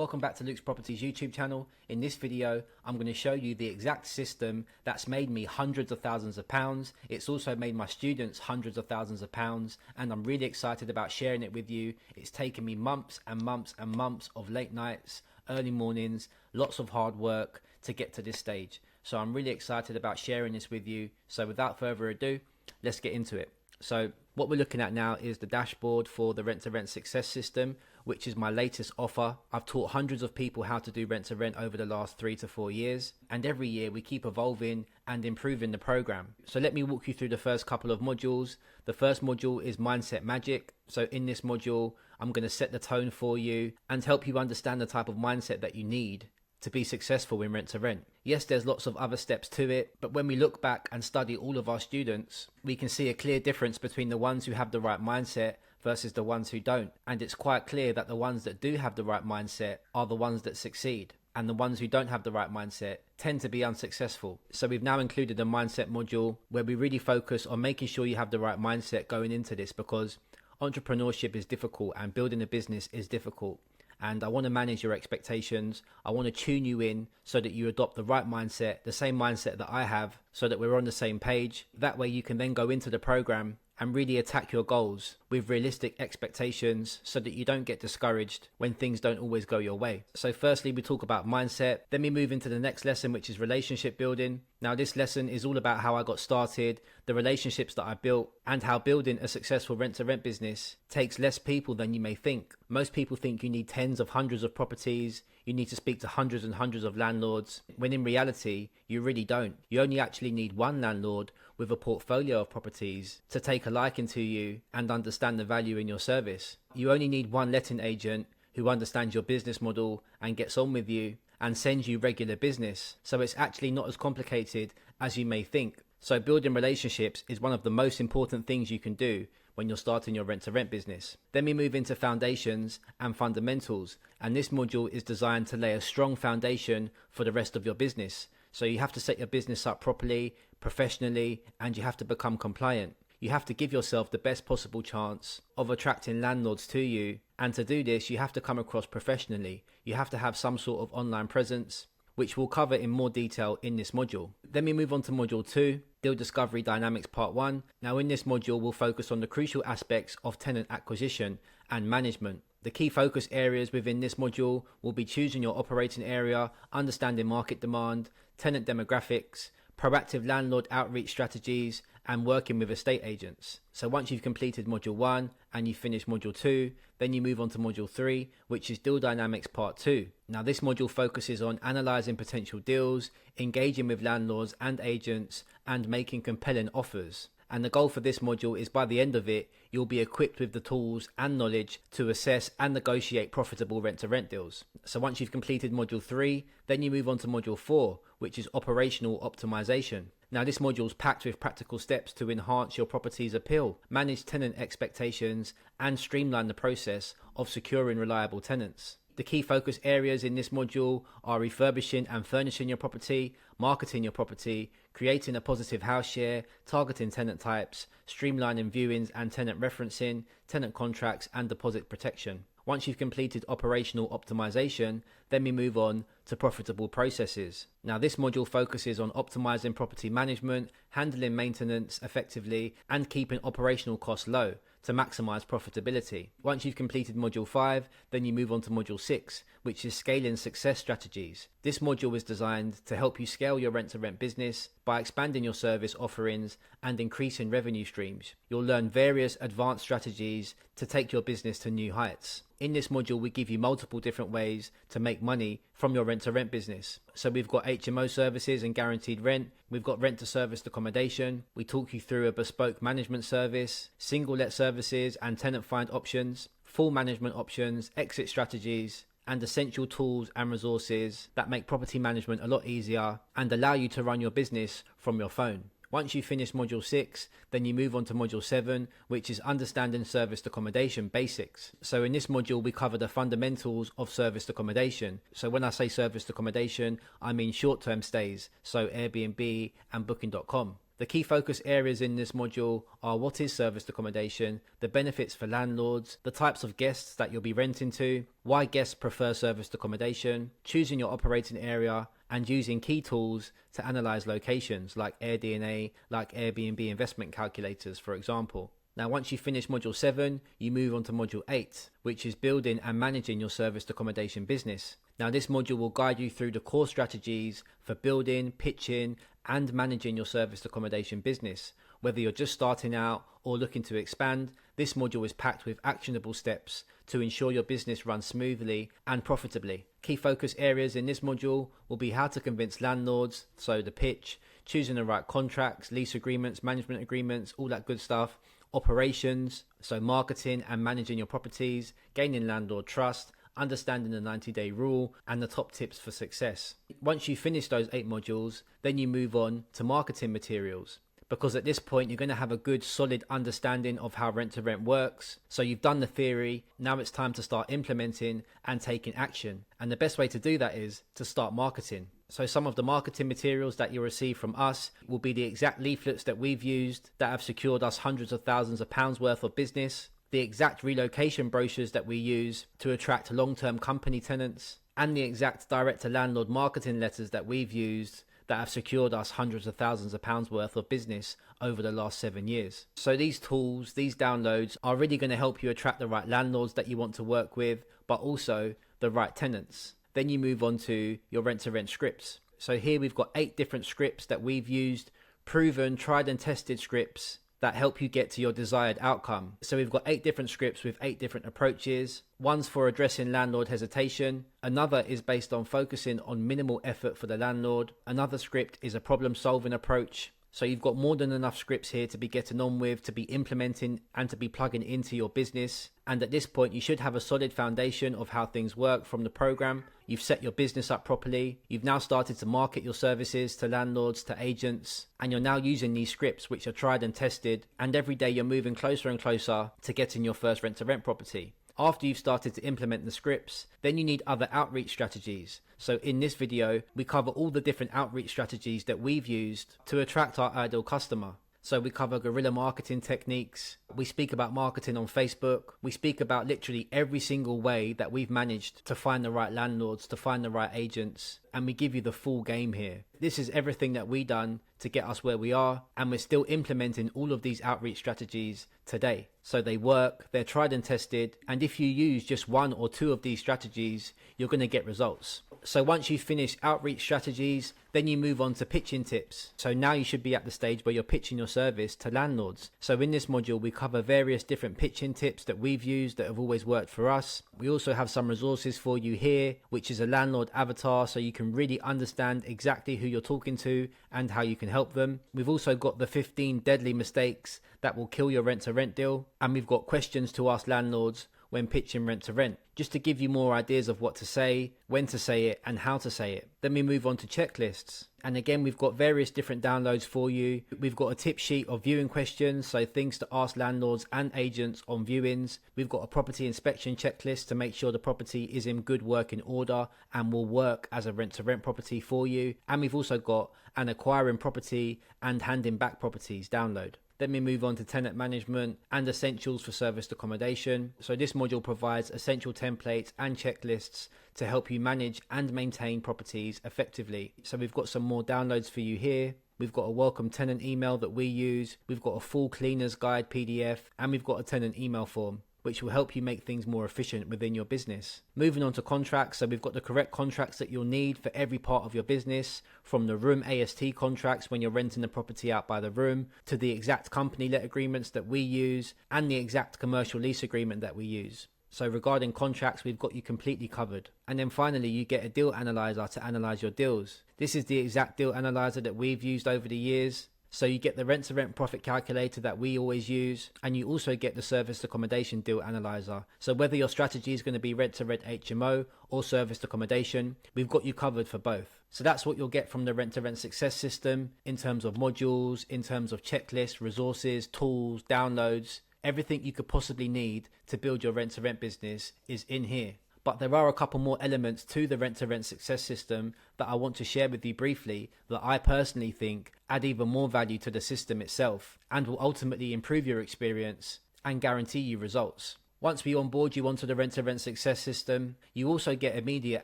Welcome back to Luke's Properties YouTube channel. In this video, I'm going to show you the exact system that's made me hundreds of thousands of pounds. It's also made my students hundreds of thousands of pounds, and I'm really excited about sharing it with you. It's taken me months and months and months of late nights, early mornings, lots of hard work to get to this stage. So I'm really excited about sharing this with you. So without further ado, let's get into it. So what we're looking at now is the dashboard for the rent-to-rent success system, which is my latest offer. I've taught hundreds of people how to do rent-to-rent over the last 3 to 4 years, and every year we keep evolving and improving the program. So let me walk you through the first couple of modules. The first module is Mindset Magic. So in this module, I'm going to set the tone for you and help you understand the type of mindset that you need to be successful in rent-to-rent. Yes, there's lots of other steps to it, but when we look back and study all of our students, we can see a clear difference between the ones who have the right mindset versus the ones who don't. And it's quite clear that the ones that do have the right mindset are the ones that succeed, and the ones who don't have the right mindset tend to be unsuccessful. So we've now included a mindset module where we really focus on making sure you have the right mindset going into this, because entrepreneurship is difficult and building a business is difficult. And I want to manage your expectations. I want to tune you in so that you adopt the right mindset, the same mindset that I have, so that we're on the same page. That way you can then go into the program and really attack your goals with realistic expectations so that you don't get discouraged when things don't always go your way. So firstly, we talk about mindset. Then we move into the next lesson, which is relationship building. Now this lesson is all about how I got started, the relationships that I built, and how building a successful rent-to-rent business takes less people than you may think. Most people think you need tens of hundreds of properties, you need to speak to hundreds and hundreds of landlords, when in reality, you really don't. You only actually need one landlord with a portfolio of properties to take a liking to you and understand the value in your service. You only need one letting agent who understands your business model and gets on with you and sends you regular business. So it's actually not as complicated as you may think. So building relationships is one of the most important things you can do when you're starting your rent-to-rent business. Then we move into foundations and fundamentals, and this module is designed to lay a strong foundation for the rest of your business. So you have to set your business up properly, professionally, and you have to become compliant. You have to give yourself the best possible chance of attracting landlords to you. And to do this, you have to come across professionally. You have to have some sort of online presence, which we'll cover in more detail in this module. Then we move on to module 2, Deal Discovery Dynamics Part 1. Now in this module, we'll focus on the crucial aspects of tenant acquisition and management. The key focus areas within this module will be choosing your operating area, understanding market demand, tenant demographics, proactive landlord outreach strategies, and working with estate agents. So once you've completed module 1 and you finish module 2, then you move on to module 3, which is Deal Dynamics Part 2. Now this module focuses on analysing potential deals, engaging with landlords and agents, and making compelling offers. And the goal for this module is by the end of it, you'll be equipped with the tools and knowledge to assess and negotiate profitable rent-to-rent deals. So once you've completed module 3, then you move on to module 4, which is operational optimization. Now this module is packed with practical steps to enhance your property's appeal, manage tenant expectations, and streamline the process of securing reliable tenants. The key focus areas in this module are refurbishing and furnishing your property, marketing your property, creating a positive house share, targeting tenant types, streamlining viewings and tenant referencing, tenant contracts, and deposit protection. Once you've completed operational optimization, then we move on to profitable processes. Now this module focuses on optimizing property management, handling maintenance effectively, and keeping operational costs low to maximize profitability. Once you've completed module 5, then you move on to module 6, which is scaling success strategies. This module is designed to help you scale your rent-to-rent business by expanding your service offerings and increasing revenue streams. You'll learn various advanced strategies to take your business to new heights. In this module, we give you multiple different ways to make money from your rent-to-rent business. So we've got HMO services and guaranteed rent. We've got rent-to-serviced accommodation. We talk you through a bespoke management service, single-let services and tenant find options, full management options, exit strategies, and essential tools and resources that make property management a lot easier and allow you to run your business from your phone. Once you finish module 6, then you move on to module 7, which is understanding serviced accommodation basics. So in this module, we cover the fundamentals of serviced accommodation. So when I say serviced accommodation, I mean short-term stays, so Airbnb and Booking.com. The key focus areas in this module are what is serviced accommodation, the benefits for landlords, the types of guests that you'll be renting to, why guests prefer serviced accommodation, choosing your operating area, and using key tools to analyze locations like AirDNA, like Airbnb investment calculators, for example. Now, once you finish module 7, you move on to module 8, which is building and managing your serviced accommodation business. Now, this module will guide you through the core strategies for building, pitching, and managing your serviced accommodation business. Whether you're just starting out or looking to expand, this module is packed with actionable steps to ensure your business runs smoothly and profitably. Key focus areas in this module will be how to convince landlords, so the pitch, choosing the right contracts, lease agreements, management agreements, all that good stuff, operations, so marketing and managing your properties, gaining landlord trust, understanding the 90-day rule, and the top tips for success. Once you finish those 8 modules, then you move on to marketing materials. Because at this point, you're going to have a good solid understanding of how rent to rent works. So you've done the theory, now it's time to start implementing and taking action. And the best way to do that is to start marketing. So some of the marketing materials that you'll receive from us will be the exact leaflets that we've used that have secured us hundreds of thousands of pounds worth of business, the exact relocation brochures that we use to attract long-term company tenants, and the exact direct to landlord marketing letters that we've used that have secured us hundreds of thousands of pounds worth of business over the last 7 years. So these tools, these downloads are really going to help you attract the right landlords that you want to work with, but also the right tenants. Then you move on to your rent to rent scripts. So here we've got 8 different scripts that we've used, proven, tried and tested scripts that help you get to your desired outcome. So we've got 8 different scripts with 8 different approaches. One's for addressing landlord hesitation. Another is based on focusing on minimal effort for the landlord. Another script is a problem solving approach. So you've got more than enough scripts here to be getting on with, to be implementing and to be plugging into your business. And at this point, you should have a solid foundation of how things work from the program. You've set your business up properly. You've now started to market your services to landlords, to agents, and you're now using these scripts which are tried and tested. And every day you're moving closer and closer to getting your first rent to rent property. After you've started to implement the scripts, then you need other outreach strategies. So in this video, we cover all the different outreach strategies that we've used to attract our ideal customer. So we cover guerrilla marketing techniques. We speak about marketing on Facebook. We speak about literally every single way that we've managed to find the right landlords, to find the right agents. And we give you the full game here. This is everything that we've done to get us where we are. And we're still implementing all of these outreach strategies today. So they work, they're tried and tested. And if you use just 1 or 2 of these strategies, you're going to get results. So once you finish outreach strategies, then you move on to pitching tips. So now you should be at the stage where you're pitching your service to landlords. So in this module, we cover various different pitching tips that we've used that have always worked for us. We also have some resources for you here, which is a landlord avatar, so you can really understand exactly who you're talking to and how you can help them. We've also got the 15 deadly mistakes that will kill your rent to rent deal. And we've got questions to ask landlords when pitching rent to rent, just to give you more ideas of what to say, when to say it, and how to say it. Then we move on to checklists. And again, we've got various different downloads for you. We've got a tip sheet of viewing questions, so things to ask landlords and agents on viewings. We've got a property inspection checklist to make sure the property is in good working order and will work as a rent to rent property for you. And we've also got an acquiring property and handing back properties download. Then we move on to tenant management and essentials for serviced accommodation. So this module provides essential templates and checklists to help you manage and maintain properties effectively. So we've got some more downloads for you here. We've got a welcome tenant email that we use. We've got a full cleaner's guide PDF, and we've got a tenant email form, which will help you make things more efficient within your business. Moving on to contracts, so we've got the correct contracts that you'll need for every part of your business, from the room AST contracts when you're renting the property out by the room, to the exact company let agreements that we use, and the exact commercial lease agreement that we use. So regarding contracts, we've got you completely covered. And then finally, you get a deal analyzer to analyze your deals. This is the exact deal analyzer that we've used over the years. So you get the rent to rent profit calculator that we always use, and you also get the serviced accommodation deal analyzer. So whether your strategy is going to be rent to rent HMO or serviced accommodation, we've got you covered for both. So that's what you'll get from the rent to rent success system in terms of modules, in terms of checklists, resources, tools, downloads. Everything you could possibly need to build your rent to rent business is in here. But there are a couple more elements to the rent-to-rent success system that I want to share with you briefly that I personally think add even more value to the system itself and will ultimately improve your experience and guarantee you results. Once we onboard you onto the rent-to-rent success system, you also get immediate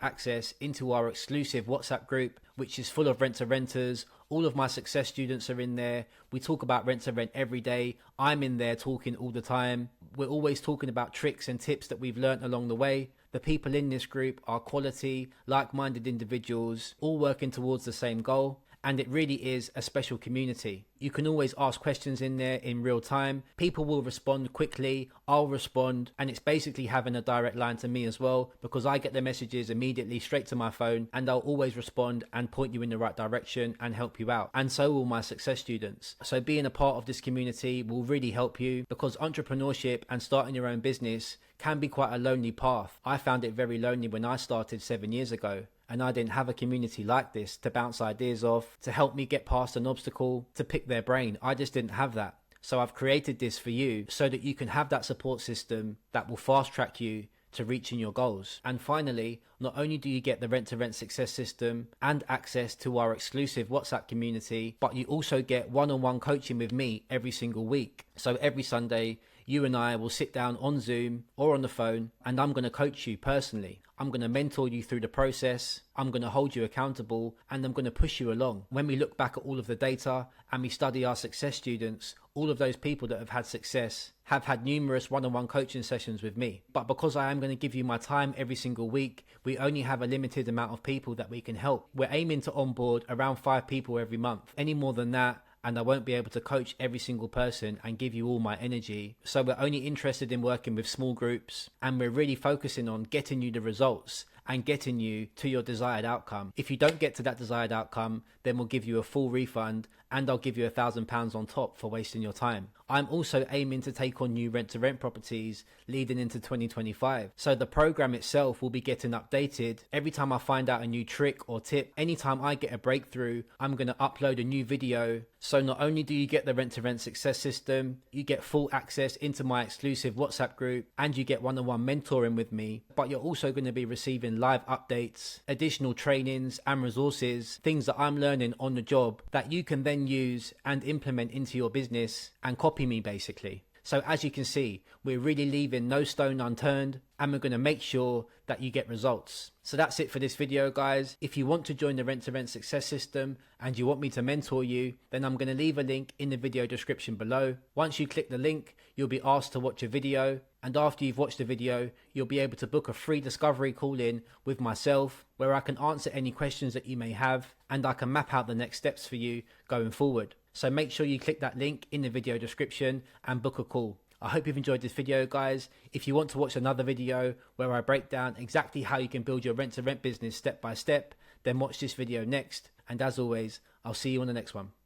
access into our exclusive WhatsApp group, which is full of rent-to-renters. All of my success students are in there. We talk about rent-to-rent every day. I'm in there talking all the time. We're always talking about tricks and tips that we've learned along the way. The people in this group are quality, like-minded individuals, all working towards the same goal. And it really is a special community. You can always ask questions in there in real time. People will respond quickly, I'll respond, and it's basically having a direct line to me as well, because I get the messages immediately straight to my phone, and I'll always respond and point you in the right direction and help you out. And so will my success students. So being a part of this community will really help you, because entrepreneurship and starting your own business can be quite a lonely path. I found it very lonely when I started 7 years ago. And I didn't have a community like this to bounce ideas off, to help me get past an obstacle, to pick their brain. I just didn't have that. So I've created this for you so that you can have that support system that will fast track you to reaching your goals. And finally, not only do you get the rent-to-rent success system and access to our exclusive WhatsApp community, but you also get one-on-one coaching with me every single week. So every Sunday, you and I will sit down on Zoom or on the phone, and I'm going to coach you personally. I'm going to mentor you through the process, I'm going to hold you accountable, and I'm going to push you along. When we look back at all of the data and we study our success students, all of those people that have had success have had numerous one-on-one coaching sessions with me. But because I am going to give you my time every single week, we only have a limited amount of people that we can help. We're aiming to onboard around 5 people every month. Any more than that, and I won't be able to coach every single person and give you all my energy. So we're only interested in working with small groups, and we're really focusing on getting you the results and getting you to your desired outcome. If you don't get to that desired outcome, then we'll give you a full refund, and I'll give you £1,000 on top for wasting your time. I'm also aiming to take on new rent-to-rent properties leading into 2025. So the program itself will be getting updated every time I find out a new trick or tip. Anytime I get a breakthrough, I'm going to upload a new video. So not only do you get the rent-to-rent success system, you get full access into my exclusive WhatsApp group, and you get one-on-one mentoring with me, but you're also going to be receiving live updates, additional trainings and resources, things that I'm learning on the job that you can then use and implement into your business and copy me basically. So as you can see, we're really leaving no stone unturned, and we're going to make sure that you get results. So that's it for this video, guys. If you want to join the rent-to-rent success system and you want me to mentor you, then I'm going to leave a link in the video description below. Once you click the link, you'll be asked to watch a video, and after you've watched the video, you'll be able to book a free discovery call in with myself, where I can answer any questions that you may have, and I can map out the next steps for you going forward. So make sure you click that link in the video description and book a call. I hope you've enjoyed this video, guys. If you want to watch another video where I break down exactly how you can build your rent-to-rent business step by step, then watch this video next. And as always, I'll see you on the next one.